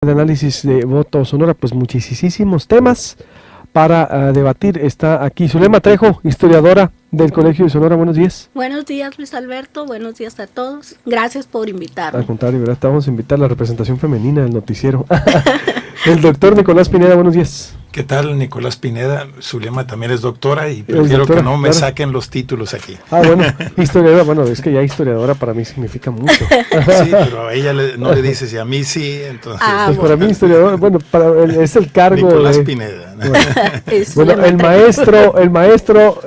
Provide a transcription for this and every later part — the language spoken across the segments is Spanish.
De análisis de voto Sonora, pues muchísimos temas para debatir. Está aquí Zulema Trejo, historiadora del Colegio de Sonora. Buenos días. Buenos días, Luis Alberto. Buenos días a todos. Gracias por invitarme. Al contrario, ¿verdad? Te vamos a invitar a la representación femenina del noticiero. El doctor Nicolás Pineda, buenos días. ¿Qué tal, Nicolás Pineda? Zulema también es doctora y prefiero que no me saquen los títulos aquí. Ah, bueno, historiadora, bueno, es que ya historiadora para mí significa mucho. Sí, pero a ella no le dices y a mí sí, entonces. Pues para mí historiadora, bueno, es el cargo Nicolás Pineda. Bueno, el maestro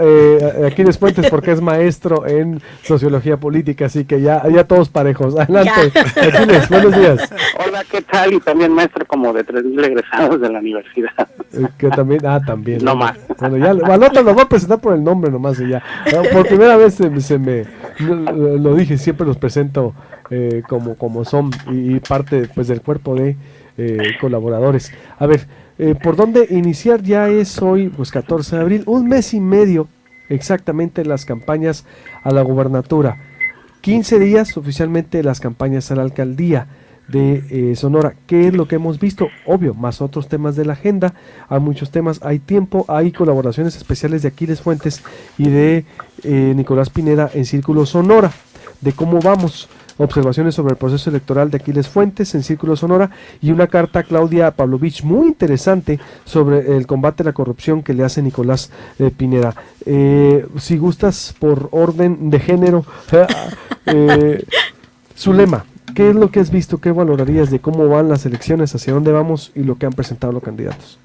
aquí de Fuentes, porque es maestro en sociología política, así que ya todos parejos. Adelante, Aquiles, buenos días. Hola, ¿qué tal? Y también maestro como de 3,000 egresados de la universidad. Que también, también. No más. Bueno, ya, al otro lo voy a presentar por el nombre nomás y ya. Por primera vez se me lo dije, siempre los presento como son y parte pues del cuerpo de colaboradores. A ver, ¿por dónde iniciar? Ya es hoy, pues 14 de abril, un mes y medio exactamente las campañas a la gubernatura. 15 días oficialmente las campañas a la alcaldía de Sonora. ¿Qué es lo que hemos visto? Obvio, más otros temas de la agenda, hay muchos temas, hay tiempo, hay colaboraciones especiales de Aquiles Fuentes y de Nicolás Pineda en Círculo Sonora, de cómo vamos, observaciones sobre el proceso electoral de Aquiles Fuentes en Círculo Sonora y una carta a Claudia Pavlovich muy interesante sobre el combate a la corrupción que le hace Nicolás Pineda. Si gustas por orden de género, Zulema, ¿qué es lo que has visto? ¿Qué valorarías de cómo van las elecciones, hacia dónde vamos y lo que han presentado los candidatos?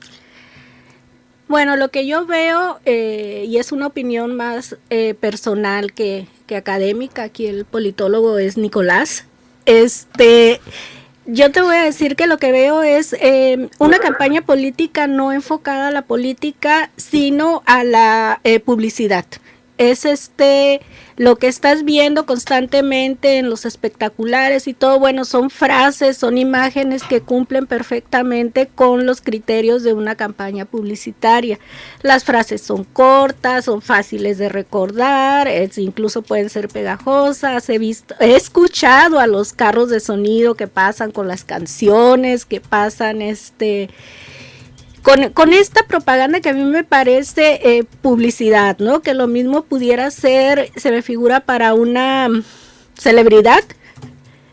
Bueno, lo que yo veo, y es una opinión más personal que académica, aquí el politólogo es Nicolás, yo te voy a decir que lo que veo es una campaña política no enfocada a la política, sino a la publicidad. Es lo que estás viendo constantemente en los espectaculares y todo, bueno, son frases, son imágenes que cumplen perfectamente con los criterios de una campaña publicitaria. Las frases son cortas, son fáciles de recordar, incluso pueden ser pegajosas. He escuchado a los carros de sonido que pasan con las canciones, que pasan con esta propaganda que a mí me parece publicidad, ¿no? Que lo mismo pudiera ser, se me figura, para una celebridad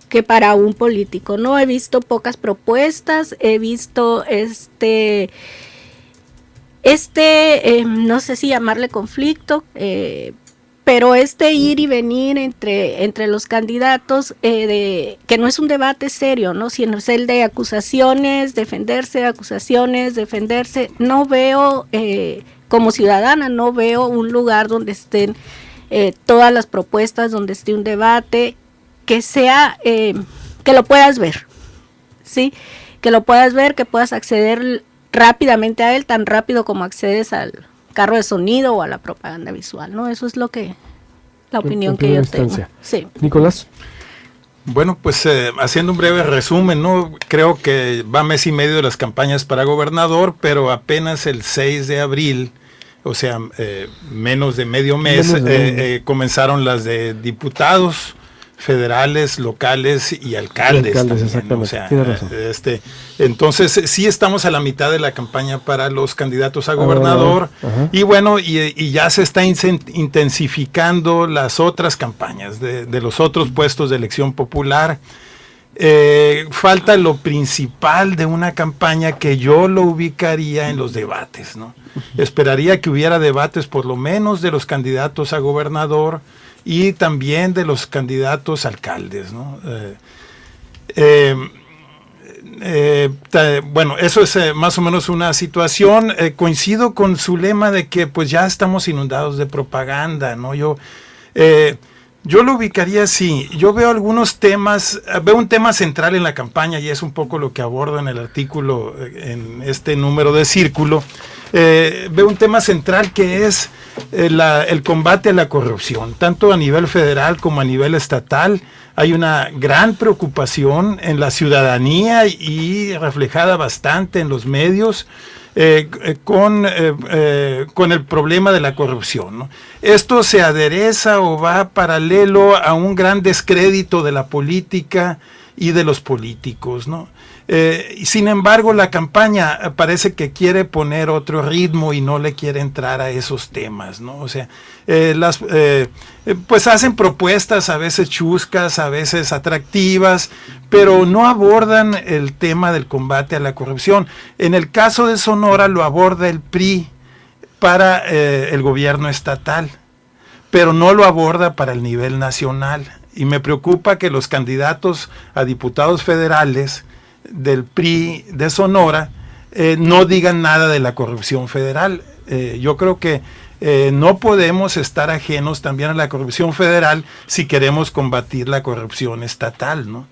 que para un político, ¿no? He visto pocas propuestas, he visto no sé si llamarle conflicto, pero ir y venir entre los candidatos, que no es un debate serio, ¿no? Sino es el de acusaciones, defenderse, no veo, como ciudadana, no veo un lugar donde estén todas las propuestas, donde esté un debate, que sea, que lo puedas ver, ¿sí? Que lo puedas ver, que puedas acceder rápidamente a él, tan rápido como accedes al carro de sonido o a la propaganda visual, ¿no? Eso es la opinión que yo tengo. Sí. Nicolás. Bueno, pues haciendo un breve resumen, ¿no? Creo que va mes y medio de las campañas para gobernador, pero apenas el 6 de abril, o sea, menos de medio mes, comenzaron las de diputados federales, locales y alcaldes también, exactamente. O sea, entonces sí estamos a la mitad de la campaña para los candidatos a gobernador. Y bueno, y ya se está intensificando las otras campañas de los otros puestos de elección popular. Falta lo principal de una campaña que yo lo ubicaría en los debates, ¿no? Esperaría que hubiera debates por lo menos de los candidatos a gobernador y también de los candidatos alcaldes, ¿no? Bueno, eso es más o menos una situación. Coincido con Zulema de que pues ya estamos inundados de propaganda, ¿no? Yo lo ubicaría así. Yo veo algunos temas, veo un tema central en la campaña y es un poco lo que abordo en el artículo, en este número de Círculo. Veo un tema central que es el combate a la corrupción, tanto a nivel federal como a nivel estatal. Hay una gran preocupación en la ciudadanía y reflejada bastante en los medios con el problema de la corrupción, ¿no? Esto se adereza o va paralelo a un gran descrédito de la política y de los políticos, ¿no? Sin embargo, la campaña parece que quiere poner otro ritmo y no le quiere entrar a esos temas, ¿no? O sea, pues hacen propuestas a veces chuscas, a veces atractivas, pero no abordan el tema del combate a la corrupción. En el caso de Sonora lo aborda el PRI para el gobierno estatal, pero no lo aborda para el nivel nacional. Y me preocupa que los candidatos a diputados federales del PRI de Sonora no digan nada de la corrupción federal. Yo creo que no podemos estar ajenos también a la corrupción federal si queremos combatir la corrupción estatal, ¿no?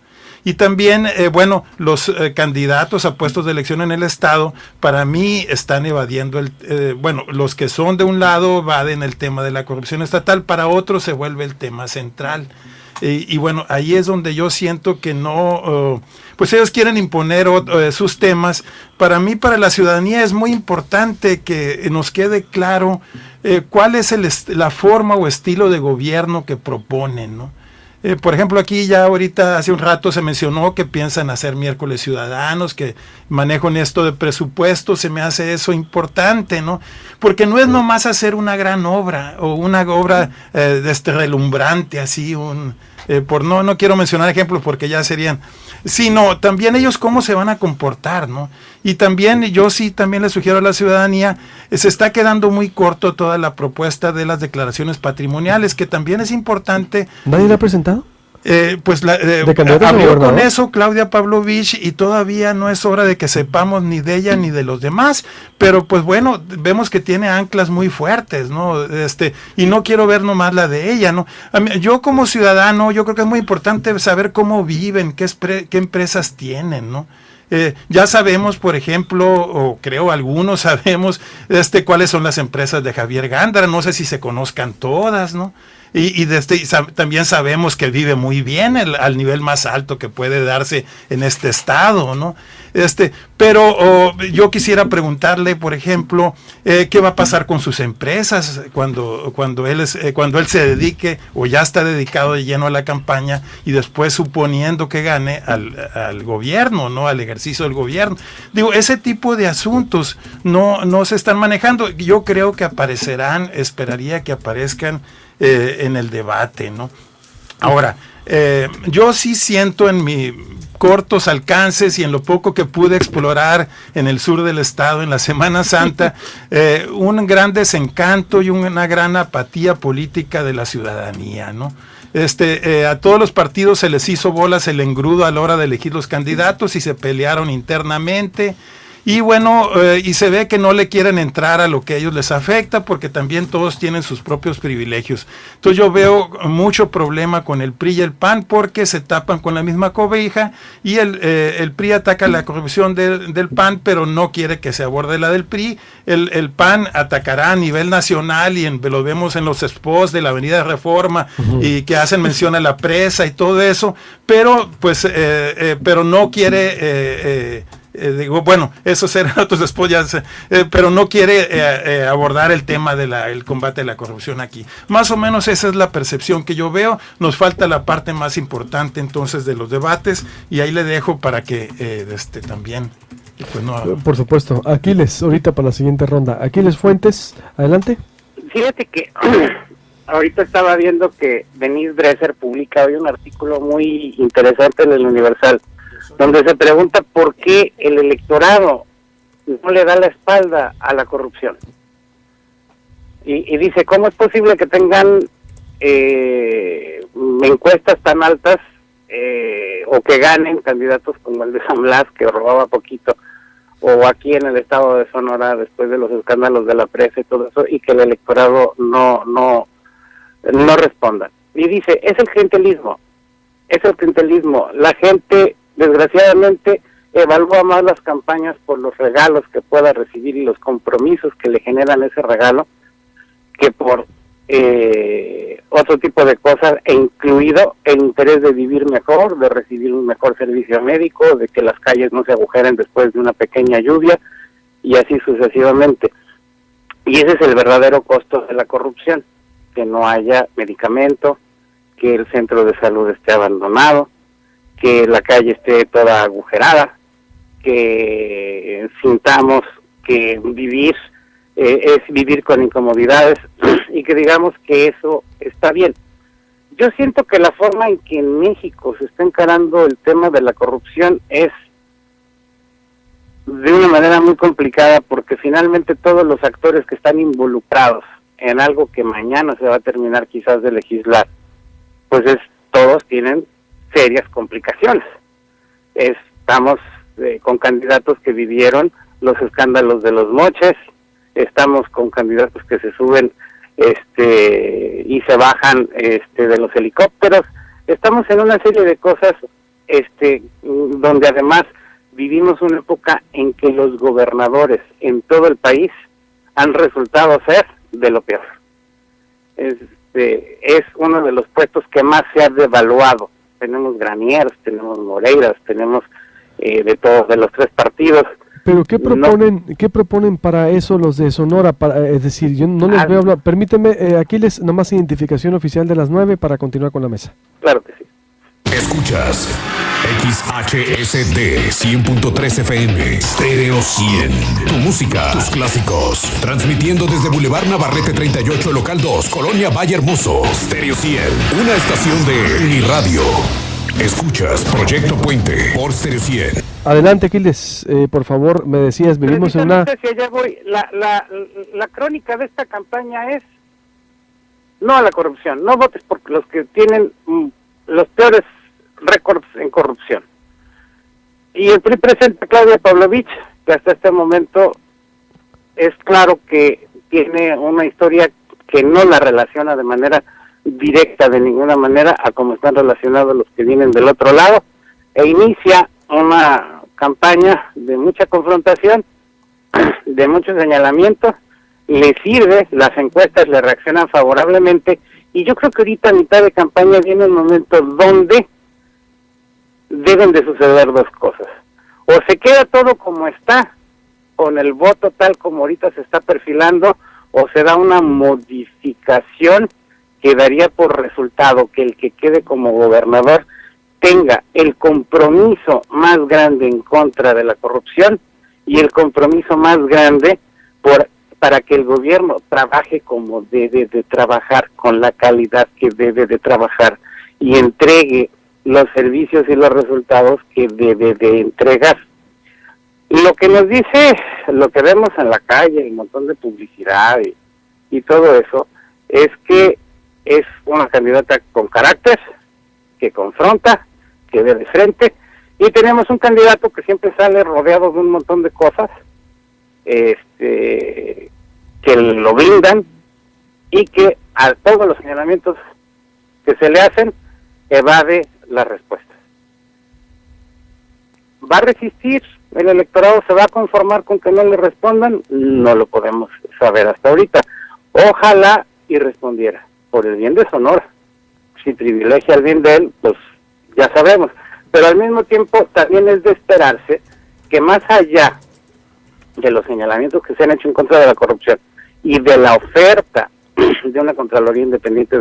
Y también, bueno, los candidatos a puestos de elección en el Estado, para mí están evadiendo, bueno, los que son de un lado evaden el tema de la corrupción estatal, para otros se vuelve el tema central. Y bueno, ahí es donde yo siento que no, pues ellos quieren imponer sus temas. Para mí, para la ciudadanía es muy importante que nos quede claro cuál es la forma o estilo de gobierno que proponen, ¿no? Por ejemplo, aquí ya ahorita hace un rato se mencionó que piensan hacer miércoles ciudadanos, que manejan esto de presupuesto. Se me hace eso importante, ¿no? Porque no es nomás hacer una gran obra o una obra relumbrante, así, no quiero mencionar ejemplos porque ya serían, sino también ellos cómo se van a comportar, ¿no? Y también yo sí también le sugiero a la ciudadanía, se está quedando muy corto toda la propuesta de las declaraciones patrimoniales, que también es importante. ¿Nadie la ha presentado? Pues ¿De habló con eso Claudia Pavlovich y todavía no es hora de que sepamos ni de ella ni de los demás, pero pues bueno, vemos que tiene anclas muy fuertes, ¿no? Y no quiero ver nomás la de ella, ¿no? Yo como ciudadano, yo creo que es muy importante saber cómo viven, qué empresas tienen, ¿no? Ya sabemos, por ejemplo, o creo algunos sabemos, cuáles son las empresas de Javier Gándara, no sé si se conozcan todas, ¿no? Y también sabemos que vive muy bien al nivel más alto que puede darse en este estado, ¿no? Pero yo quisiera preguntarle, por ejemplo, ¿qué va a pasar con sus empresas cuando él se dedique o ya está dedicado de lleno a la campaña y después suponiendo que gane al gobierno, ¿no? Al ejercicio del gobierno? Digo, ese tipo de asuntos no se están manejando. Yo creo que esperaría que aparezcan en el debate, ¿no? Ahora, yo sí siento en mis cortos alcances y en lo poco que pude explorar en el sur del estado en la Semana Santa, un gran desencanto y una gran apatía política de la ciudadanía, ¿no? A todos los partidos se les hizo bolas el engrudo a la hora de elegir los candidatos y se pelearon internamente. Y bueno, y se ve que no le quieren entrar a lo que a ellos les afecta porque también todos tienen sus propios privilegios. Entonces yo veo mucho problema con el PRI y el PAN porque se tapan con la misma cobija y el PRI ataca la corrupción del PAN, pero no quiere que se aborde la del PRI. El PAN atacará a nivel nacional y lo vemos en los spots de la Avenida Reforma y que hacen mención a la presa y todo eso, pero pues pero no quiere bueno, eso será otros después ya, pero no quiere abordar el tema del combate a la corrupción aquí. Más o menos esa es la percepción que yo veo. Nos falta la parte más importante entonces de los debates y ahí le dejo para que también. Pues no. Por supuesto. Aquiles, ahorita para la siguiente ronda. Aquiles Fuentes, adelante. Fíjate que ahorita estaba viendo que Denise Dresser publica hoy un artículo muy interesante en el Universal, donde se pregunta por qué el electorado no le da la espalda a la corrupción. Y dice, ¿cómo es posible que tengan encuestas tan altas o que ganen candidatos como el de San Blas, que robaba poquito, o aquí en el estado de Sonora después de los escándalos de la presa y todo eso, y que el electorado no responda? Y dice, es el clientelismo. La gente desgraciadamente evalúa más las campañas por los regalos que pueda recibir y los compromisos que le generan ese regalo que por otro tipo de cosas, e incluido el interés de vivir mejor, de recibir un mejor servicio médico, de que las calles no se agujeren después de una pequeña lluvia y así sucesivamente. Y ese es el verdadero costo de la corrupción, que no haya medicamento, que el centro de salud esté abandonado, que la calle esté toda agujerada, que sintamos que vivir es vivir con incomodidades y que digamos que eso está bien. Yo siento que la forma en que en México se está encarando el tema de la corrupción es de una manera muy complicada, porque finalmente todos los actores que están involucrados en algo que mañana se va a terminar quizás de legislar, pues todos tienen serias complicaciones. Estamos con candidatos que vivieron los escándalos de los moches, estamos con candidatos que se suben y se bajan de los helicópteros, estamos en una serie de cosas donde además vivimos una época en que los gobernadores en todo el país han resultado ser de lo peor. Es uno de los puestos que más se ha devaluado. Tenemos Granieros, tenemos Moreiras, tenemos de todos, de los tres partidos. Pero ¿qué proponen para eso los de Sonora? Es decir, yo no les veo hablar. Permíteme, Aquiles, nomás identificación oficial de las 9 para continuar con la mesa. Claro que sí. Escuchas XHSD 100.3 FM, Stereo 100. Tu música, tus clásicos. Transmitiendo desde Boulevard Navarrete 38, Local 2, Colonia Valle Hermoso. Stereo 100, una estación de Uniradio. Escuchas Proyecto Puente por Stereo 100. Adelante, Aquiles, por favor, me decías, vivimos en una... Si allá voy, la crónica de esta campaña es no a la corrupción, no votes por los que tienen los peores récords en corrupción. Y el PRI presenta Claudia Pavlovich, que hasta este momento es claro que tiene una historia que no la relaciona de manera directa de ninguna manera a cómo están relacionados los que vienen del otro lado, e inicia una campaña de mucha confrontación, de mucho señalamiento. Le sirve, las encuestas le reaccionan favorablemente, y yo creo que ahorita a mitad de campaña viene el momento donde deben de suceder dos cosas: o se queda todo como está, con el voto tal como ahorita se está perfilando, o se da una modificación que daría por resultado que el que quede como gobernador tenga el compromiso más grande en contra de la corrupción y el compromiso más grande para que el gobierno trabaje como debe de trabajar, con la calidad que debe de trabajar, y entregue los servicios y los resultados que debe de entregar. Lo que nos dice, lo que vemos en la calle, el montón de publicidad y todo eso, es que es una candidata con carácter, que confronta, que ve de frente, y tenemos un candidato que siempre sale rodeado de un montón de cosas, que lo brindan, y que a todos los señalamientos que se le hacen evade las respuestas. ¿Va a resistir? ¿El electorado se va a conformar con que no le respondan? No lo podemos saber hasta ahorita. Ojalá y respondiera, por el bien de Sonora. Si privilegia el bien de él, pues ya sabemos. Pero al mismo tiempo también es de esperarse que, más allá de los señalamientos que se han hecho en contra de la corrupción y de la oferta de una Contraloría Independiente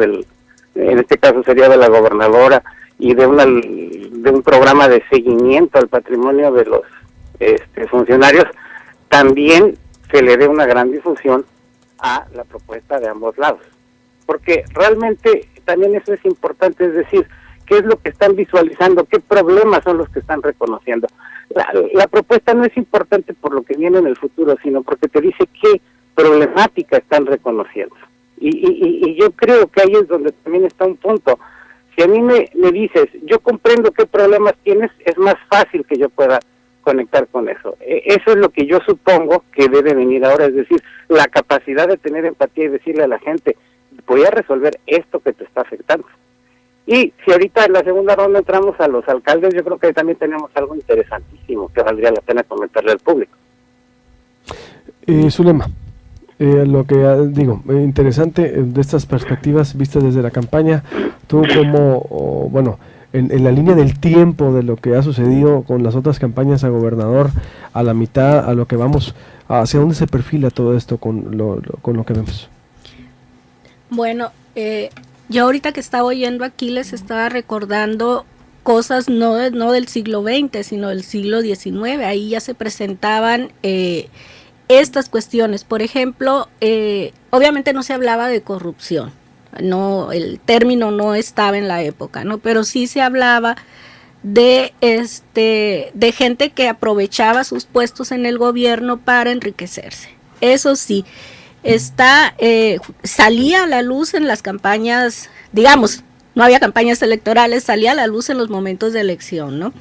en este caso sería de la gobernadora, y de un programa de seguimiento al patrimonio de los funcionarios, también se le dé una gran difusión a la propuesta de ambos lados, porque realmente también eso es importante, es decir, qué es lo que están visualizando, qué problemas son los que están reconociendo. La propuesta no es importante por lo que viene en el futuro, sino porque te dice qué problemática están reconociendo. Y yo creo que ahí es donde también está un punto. Si a mí me dices, yo comprendo qué problemas tienes, es más fácil que yo pueda conectar con eso. Eso es lo que yo supongo que debe venir ahora, es decir, la capacidad de tener empatía y decirle a la gente, voy a resolver esto que te está afectando. Y si ahorita en la segunda ronda entramos a los alcaldes, yo creo que también tenemos algo interesantísimo que valdría la pena comentarle al público. Zulema, lo que digo, interesante de estas perspectivas vistas desde la campaña, tú como, en la línea del tiempo de lo que ha sucedido con las otras campañas a gobernador, a la mitad, a lo que vamos, ¿hacia dónde se perfila todo esto con lo que vemos? Bueno, yo ahorita que estaba oyendo aquí les estaba recordando cosas no del siglo XX, sino del siglo XIX. Ahí ya se presentaban estas cuestiones. Por ejemplo, obviamente no se hablaba de corrupción, no, el término no estaba en la época, ¿no? Pero sí se hablaba de gente que aprovechaba sus puestos en el gobierno para enriquecerse. Eso sí, salía a la luz en las campañas, digamos, no había campañas electorales, salía a la luz en los momentos de elección, ¿no?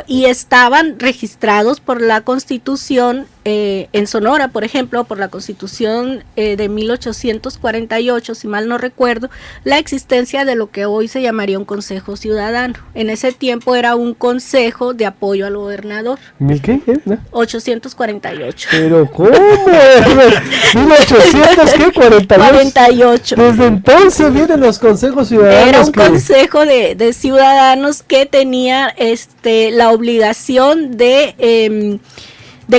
Y estaban registrados por la Constitución en Sonora, por ejemplo, por la Constitución de 1848, si mal no recuerdo, la existencia de lo que hoy se llamaría un Consejo Ciudadano. En ese tiempo era un consejo de apoyo al gobernador. ¿Mil qué? 848. ¿Pero cómo? ¿1800 qué? 48. Desde entonces vienen los consejos ciudadanos. Era un consejo de ciudadanos que tenía la obligación de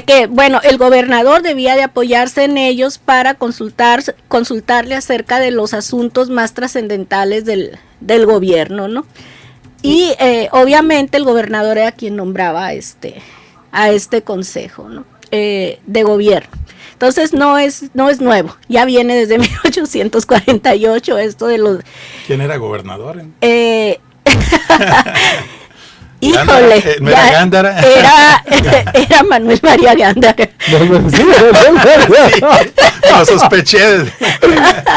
que, bueno, el gobernador debía de apoyarse en ellos para consultarle acerca de los asuntos más trascendentales del gobierno, ¿no? Y obviamente el gobernador era quien nombraba a este consejo, ¿no? De gobierno. Entonces no es nuevo, ya viene desde 1848 esto de los... ¿Quién era gobernador? Híjole, Gándara. Era Manuel María Gándara. No, sospeché.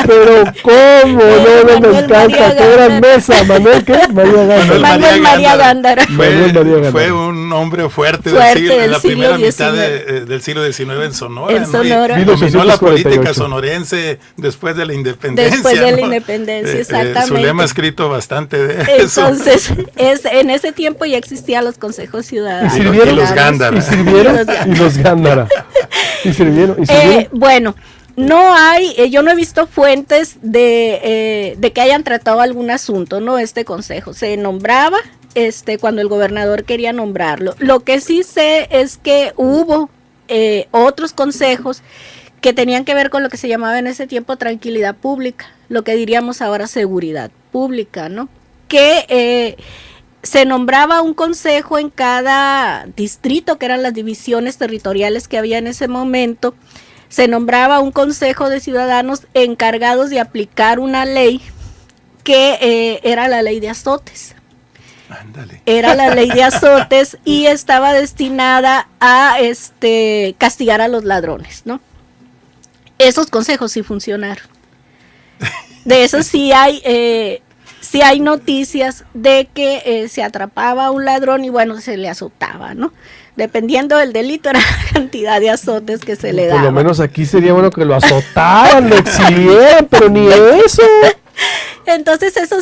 Pero ¿cómo? No me encanta. Qué gran mesa. ¿Manuel qué? Manuel María Gándara. Fue un hombre fuerte en la primera mitad del siglo XIX en Sonora. En Sonora. ¿no? Dominó la política sonorense después de la independencia. Después de la independencia, exactamente. Su lema ha escrito bastante de eso. Entonces, en ese tiempo ya existían los consejos ciudadanos. ¿Y sirvieron? Y los Gándara. Y los Gándara. ¿Y sirvieron? Bueno, yo no he visto fuentes de que hayan tratado algún asunto, ¿no? Este consejo se nombraba cuando el gobernador quería nombrarlo. Lo que sí sé es que hubo otros consejos que tenían que ver con lo que se llamaba en ese tiempo tranquilidad pública, lo que diríamos ahora seguridad pública, ¿no? Que se nombraba un consejo en cada distrito, que eran las divisiones territoriales que había en ese momento. Se nombraba un consejo de ciudadanos encargados de aplicar una ley que era la ley de azotes. Ándale. Era la ley de azotes y estaba destinada a castigar a los ladrones, ¿no? Esos consejos sí funcionaron. De eso sí hay noticias de que se atrapaba a un ladrón y bueno, se le azotaba, ¿no? Dependiendo del delito era la cantidad de azotes que se le daba. Por lo menos aquí sería bueno que lo azotaran, lo exhibieran, pero ni eso. Entonces eso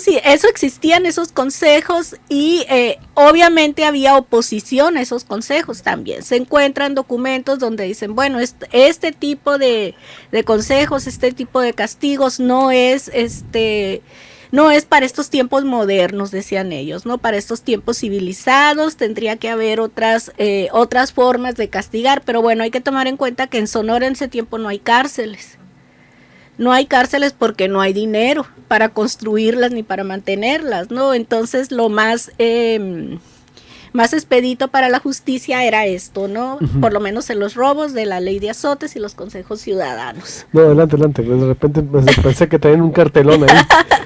existían esos consejos y obviamente había oposición a esos consejos también. Se encuentran documentos donde dicen, bueno, este tipo de consejos, este tipo de castigos no es para estos tiempos modernos, decían ellos, ¿no? Para estos tiempos civilizados tendría que haber otras formas de castigar, pero bueno, hay que tomar en cuenta que en Sonora en ese tiempo no hay cárceles. No hay cárceles porque no hay dinero para construirlas ni para mantenerlas, ¿no? Entonces lo más expedito para la justicia era esto, ¿no? Uh-huh. Por lo menos en los robos de la ley de azotes y los consejos ciudadanos. No, adelante, de repente pensé que traían un cartelón ahí.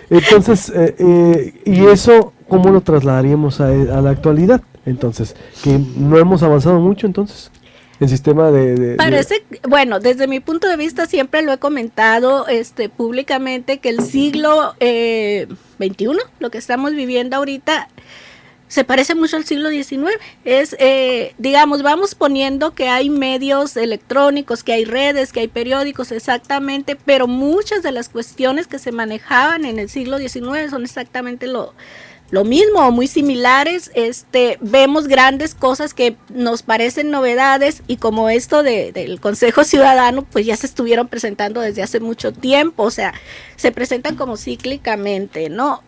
Entonces, ¿y eso cómo lo trasladaríamos a la actualidad? Entonces, que no hemos avanzado mucho entonces. El sistema bueno, desde mi punto de vista siempre lo he comentado públicamente que el siglo XXI, lo que estamos viviendo ahorita, se parece mucho al siglo XIX. Digamos, vamos poniendo que hay medios electrónicos, que hay redes, que hay periódicos, exactamente, pero muchas de las cuestiones que se manejaban en el siglo XIX son exactamente lo mismo o muy similares. Vemos grandes cosas que nos parecen novedades y como esto del Consejo Ciudadano, pues ya se estuvieron presentando desde hace mucho tiempo, o sea, se presentan como cíclicamente, ¿no?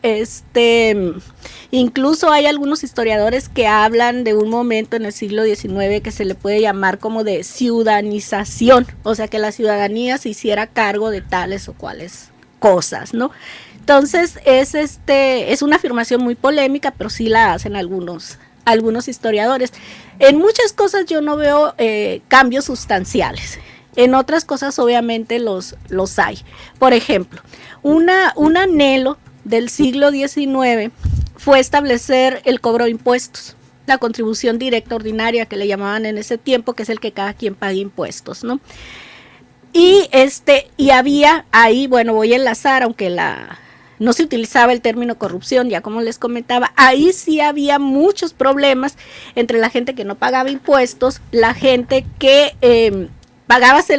Incluso hay algunos historiadores que hablan de un momento en el siglo XIX que se le puede llamar como de ciudadanización, o sea, que la ciudadanía se hiciera cargo de tales o cuales cosas, ¿no? Entonces es una afirmación muy polémica, pero sí la hacen algunos historiadores. En muchas cosas yo no veo cambios sustanciales. En otras cosas obviamente los hay. Por ejemplo, un anhelo del siglo XIX fue establecer el cobro de impuestos, la contribución directa ordinaria que le llamaban en ese tiempo, que es el que cada quien pague impuestos, ¿no? Y había ahí, bueno, voy a enlazar, aunque no se utilizaba el término corrupción, ya como les comentaba, ahí sí había muchos problemas entre la gente que no pagaba impuestos, la gente que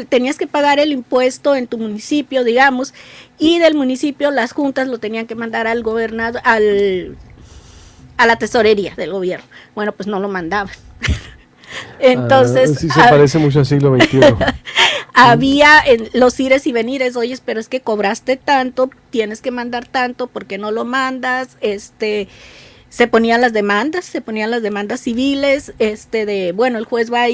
tenías que pagar el impuesto en tu municipio, digamos, y del municipio las juntas lo tenían que mandar al gobernador, a la tesorería del gobierno. Bueno, pues no lo mandaban. Entonces, sí se parece mucho al siglo XXI. Había los ires y venires, oye, pero es que cobraste tanto, tienes que mandar tanto, ¿por qué no lo mandas? Se ponían las demandas civiles, bueno, el juez va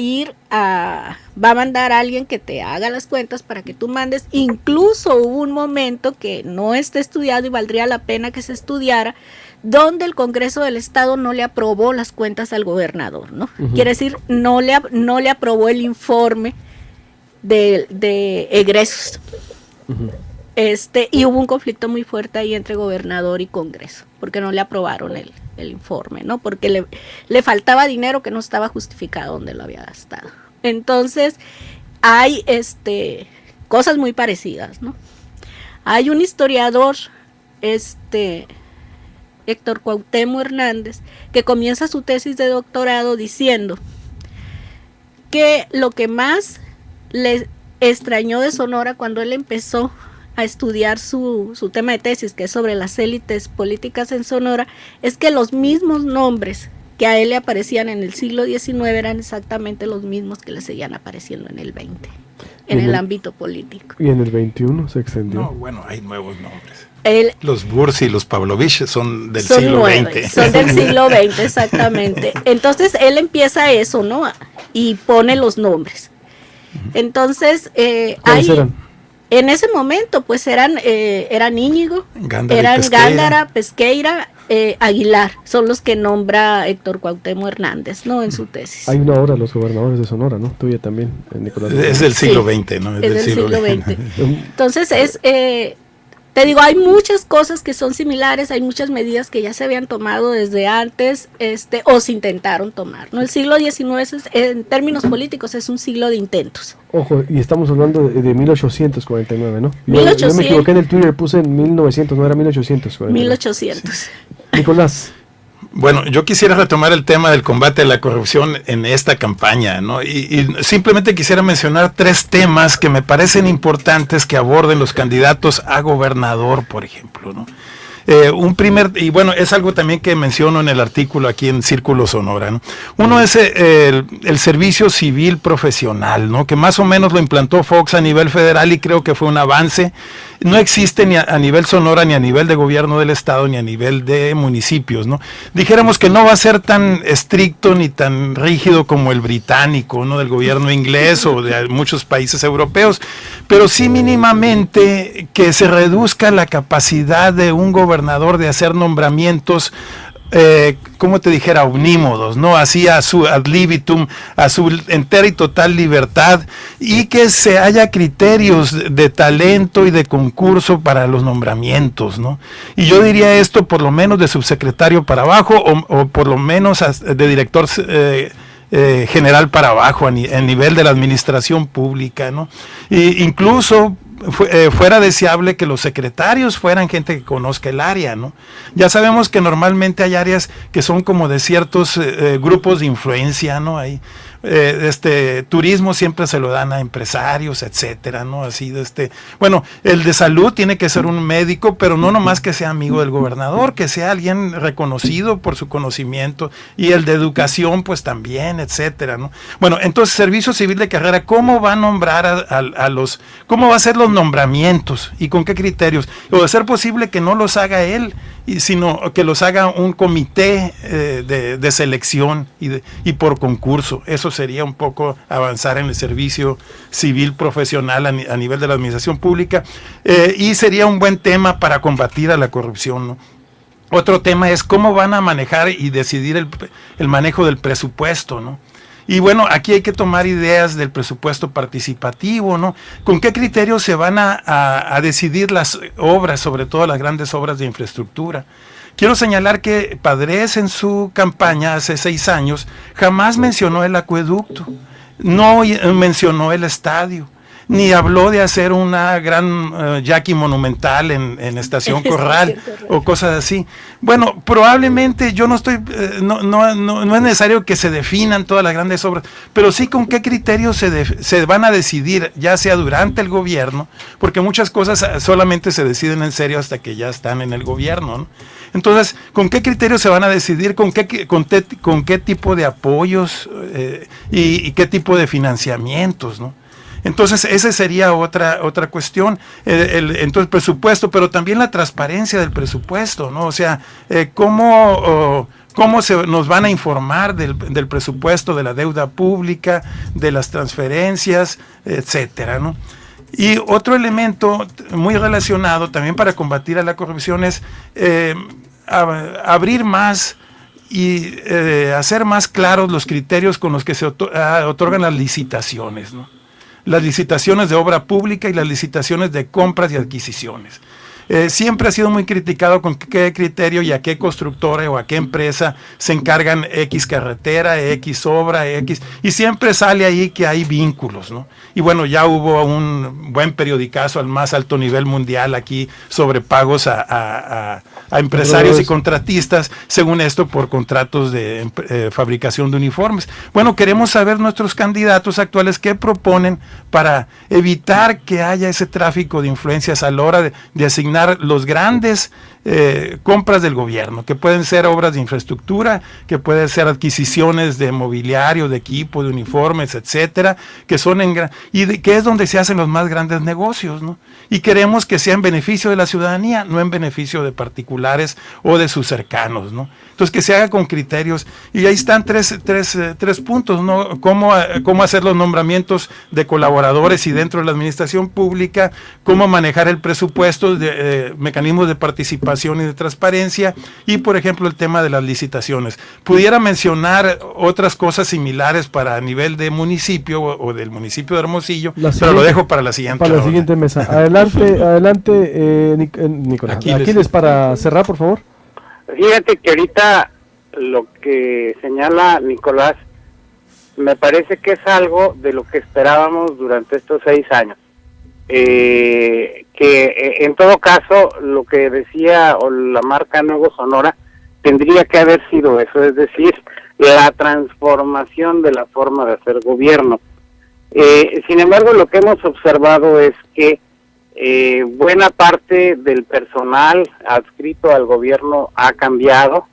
a mandar a alguien que te haga las cuentas para que tú mandes. Incluso hubo un momento que no está estudiado y valdría la pena que se estudiara, donde el Congreso del Estado no le aprobó las cuentas al gobernador, ¿no? Uh-huh. Quiere decir, no le aprobó el informe de egresos. Uh-huh. Y hubo un conflicto muy fuerte ahí entre gobernador y Congreso, porque no le aprobaron el informe, ¿no? Porque le faltaba dinero que no estaba justificado donde lo había gastado. Entonces, hay cosas muy parecidas, ¿no? Hay un historiador, Héctor Cuauhtémoc Hernández, que comienza su tesis de doctorado diciendo que lo que más le extrañó de Sonora cuando él empezó a estudiar su tema de tesis, que es sobre las élites políticas en Sonora, es que los mismos nombres que a él le aparecían en el siglo XIX eran exactamente los mismos que le seguían apareciendo en el XX, en el ámbito político. ¿Y en el XXI se extendió? No, bueno, hay nuevos nombres. Los Bursi y los Pavlovich son del siglo XX. Son del siglo XX, exactamente. Entonces él empieza eso, ¿no? Y pone los nombres. Entonces, ¿cuáles eran? En ese momento, pues eran Íñigo, Gándara, Pesqueira, Aguilar, son los que nombra Héctor Cuauhtémoc Hernández, ¿no? En su tesis. Hay una obra, Los Gobernadores de Sonora, ¿no? Tuya también, Nicolás. Es del siglo XX, ¿no? Es del siglo XX. Entonces, te digo, hay muchas cosas que son similares, hay muchas medidas que ya se habían tomado desde antes, o se intentaron tomar, ¿no? El siglo XIX, en términos políticos, es un siglo de intentos. Ojo, y estamos hablando de 1849, ¿no? 1800. Yo me equivoqué en el Twitter, puse en 1900, no era 1849. 1800. Nicolás. Bueno, yo quisiera retomar el tema del combate a la corrupción en esta campaña, ¿no? Y simplemente quisiera mencionar 3 temas que me parecen importantes que aborden los candidatos a gobernador, por ejemplo, ¿no? Y bueno, es algo también que menciono en el artículo aquí en Círculo Sonora, ¿no? Uno es el servicio civil profesional, ¿no? Que más o menos lo implantó Fox a nivel federal y creo que fue un avance. No existe ni a nivel Sonora, ni a nivel de gobierno del estado, ni a nivel de municipios, ¿no? Dijéramos que no va a ser tan estricto ni tan rígido como el británico, ¿no? Del gobierno inglés o de muchos países europeos, pero sí mínimamente que se reduzca la capacidad de un gobernador de hacer nombramientos, como te dijera, omnímodos, ¿no? Así a su ad libitum, a su entera y total libertad, y que se haya criterios de talento y de concurso para los nombramientos, ¿no? Y yo diría esto por lo menos de subsecretario para abajo, o por lo menos de director general para abajo, a nivel de la administración pública, ¿no? E incluso fuera deseable que los secretarios fueran gente que conozca el área, ¿no? Ya sabemos que normalmente hay áreas que son como de ciertos grupos de influencia, ¿no? Hay turismo siempre se lo dan a empresarios, etcétera, ¿no? Así bueno, el de salud tiene que ser un médico, pero no nomás que sea amigo del gobernador, que sea alguien reconocido por su conocimiento, y el de educación pues también, etcétera, ¿no? Bueno, entonces servicio civil de carrera, ¿cómo va a nombrar cómo va a hacer los nombramientos y con qué criterios? O de ser posible que no los haga él sino que los haga un comité de selección y por concurso. Eso sería un poco avanzar en el servicio civil profesional a nivel de la administración pública, y sería un buen tema para combatir a la corrupción, ¿no? Otro tema es cómo van a manejar y decidir el manejo del presupuesto, ¿no? Y bueno, aquí hay que tomar ideas del presupuesto participativo, ¿no? ¿Con qué criterios se van a decidir las obras, sobre todo las grandes obras de infraestructura? Quiero señalar que Padres en su campaña hace 6 años jamás mencionó el acueducto, no mencionó el estadio, ni habló de hacer una gran yaqui monumental en Estación Corral o cosas así. Bueno, probablemente yo no estoy, no es necesario que se definan todas las grandes obras, pero sí con qué criterios se van a decidir, ya sea durante el gobierno, porque muchas cosas solamente se deciden en serio hasta que ya están en el gobierno, ¿no? Entonces, ¿con qué criterios se van a decidir? ¿Con qué tipo de apoyos y qué tipo de financiamientos, ¿no? Entonces, esa sería otra cuestión, entonces presupuesto, pero también la transparencia del presupuesto, ¿no? O sea, cómo nos van a informar del presupuesto, de la deuda pública, de las transferencias, etcétera, ¿no? Y otro elemento muy relacionado también para combatir a la corrupción es abrir más y hacer más claros los criterios con los que se otorgan las licitaciones, ¿no? Las licitaciones de obra pública y las licitaciones de compras y adquisiciones. Siempre ha sido muy criticado con qué criterio y a qué constructora o a qué empresa se encargan X carretera, X obra, y siempre sale ahí que hay vínculos, ¿no? Y bueno, ya hubo un buen periodicazo al más alto nivel mundial aquí sobre pagos a empresarios y contratistas, según esto, por contratos de fabricación de uniformes. Bueno, queremos saber nuestros candidatos actuales qué proponen para evitar que haya ese tráfico de influencias a la hora de asignar los grandes compras del gobierno, que pueden ser obras de infraestructura, que pueden ser adquisiciones de mobiliario, de equipo, de uniformes, etcétera, que son que es donde se hacen los más grandes negocios, ¿no? Y queremos que sea en beneficio de la ciudadanía, no en beneficio de particulares o de sus cercanos, ¿no? Entonces, que se haga con criterios, y ahí están tres puntos, ¿no? Cómo hacer los nombramientos de colaboradores y dentro de la administración pública, cómo manejar el presupuesto, mecanismos de participación y de transparencia, y por ejemplo el tema de las licitaciones. Pudiera mencionar otras cosas similares para nivel de municipio o del municipio de Hermosillo, pero lo dejo para la siguiente Para la siguiente mesa. Adelante, Nicolás. Aquiles, para cerrar, por favor. Fíjate que ahorita lo que señala Nicolás me parece que es algo de lo que esperábamos durante estos 6 años. Que en todo caso lo que decía o la marca Nuevo Sonora tendría que haber sido eso, es decir, la transformación de la forma de hacer gobierno. Sin embargo, lo que hemos observado es que buena parte del personal adscrito al gobierno ha cambiado.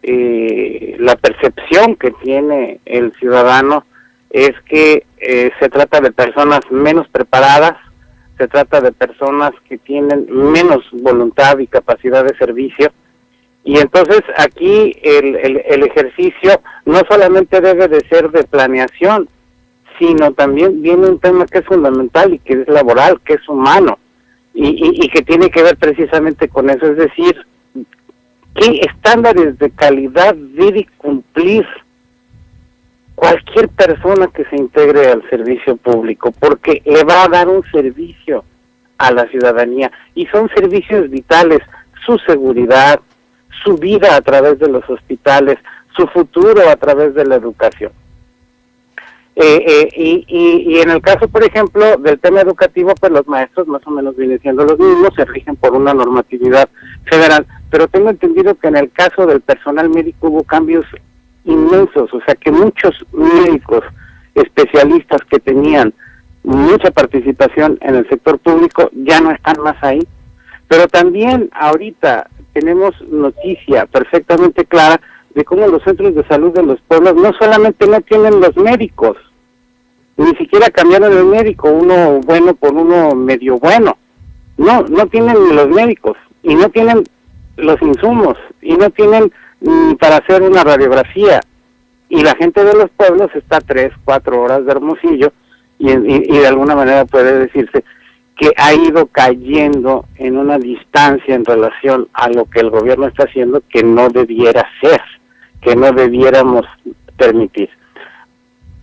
La percepción que tiene el ciudadano es que se trata de personas menos preparadas, se trata de personas que tienen menos voluntad y capacidad de servicio, y entonces aquí el ejercicio no solamente debe de ser de planeación, sino también viene un tema que es fundamental y que es laboral, que es humano, y que tiene que ver precisamente con eso, es decir, qué estándares de calidad debe cumplir cualquier persona que se integre al servicio público, porque le va a dar un servicio a la ciudadanía, y son servicios vitales: su seguridad, su vida a través de los hospitales, su futuro a través de la educación. Y en el caso, por ejemplo, del tema educativo, pues los maestros más o menos vienen siendo los mismos, se rigen por una normatividad federal, pero tengo entendido que en el caso del personal médico hubo cambios inmensos, o sea que muchos médicos especialistas que tenían mucha participación en el sector público ya no están más ahí. Pero también ahorita tenemos noticia perfectamente clara de cómo los centros de salud de los pueblos no solamente no tienen los médicos, ni siquiera cambiaron el médico, uno bueno por uno medio bueno, no tienen los médicos, y no tienen los insumos y no tienen ni para hacer una radiografía. Y la gente de los pueblos está a 3-4 horas de Hermosillo y de alguna manera puede decirse que ha ido cayendo en una distancia en relación a lo que el gobierno está haciendo que no debiera ser, que no debiéramos permitir.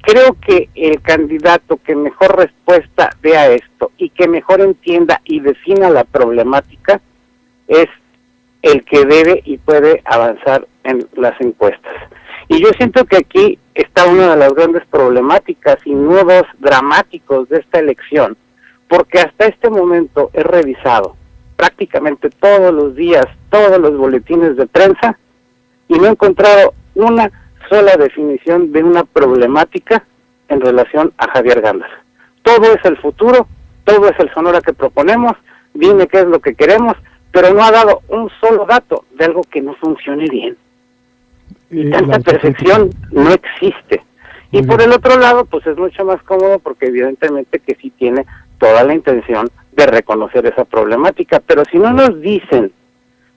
Creo que el candidato que mejor respuesta dé a esto y que mejor entienda y defina la problemática es el que debe y puede avanzar en las encuestas. Y yo siento que aquí está una de las grandes problemáticas y nudos dramáticos de esta elección, porque hasta este momento he revisado prácticamente todos los días, todos los boletines de prensa, y no he encontrado una sola definición de una problemática en relación a Javier Gándara. Todo es el futuro, todo es el Sonora que proponemos, dime qué es lo que queremos, pero no ha dado un solo dato de algo que no funcione bien. Y tanta perfección no existe. Y por el otro lado, pues es mucho más cómodo porque evidentemente que sí tiene toda la intención de reconocer esa problemática, pero si no nos dicen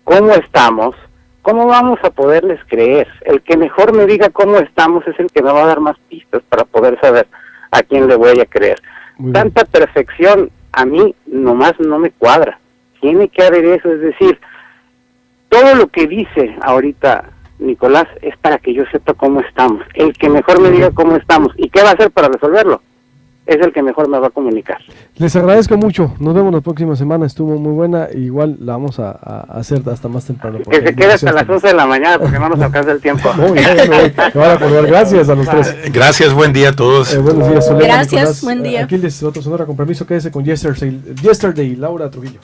cómo estamos, ¿cómo vamos a poderles creer? El que mejor me diga cómo estamos es el que me va a dar más pistas para poder saber a quién le voy a creer. Tanta perfección a mí nomás no me cuadra. Tiene que haber eso, es decir, todo lo que dice ahorita Nicolás es para que yo sepa cómo estamos. El que mejor me diga cómo estamos y qué va a hacer para resolverlo es el que mejor me va a comunicar. Les agradezco mucho, nos vemos la próxima semana, estuvo muy buena, igual la vamos a hacer hasta más temprano. Que se quede hasta las 11 de la mañana porque no nos alcanza el tiempo. No, me van a acordar. Gracias a los tres. Gracias, buen día a todos. Buenos días, Soledad, Gracias, Nicolás. buen día. Aquí les otro Sonora, con permiso, quédese con Yesterday, Laura Trujillo.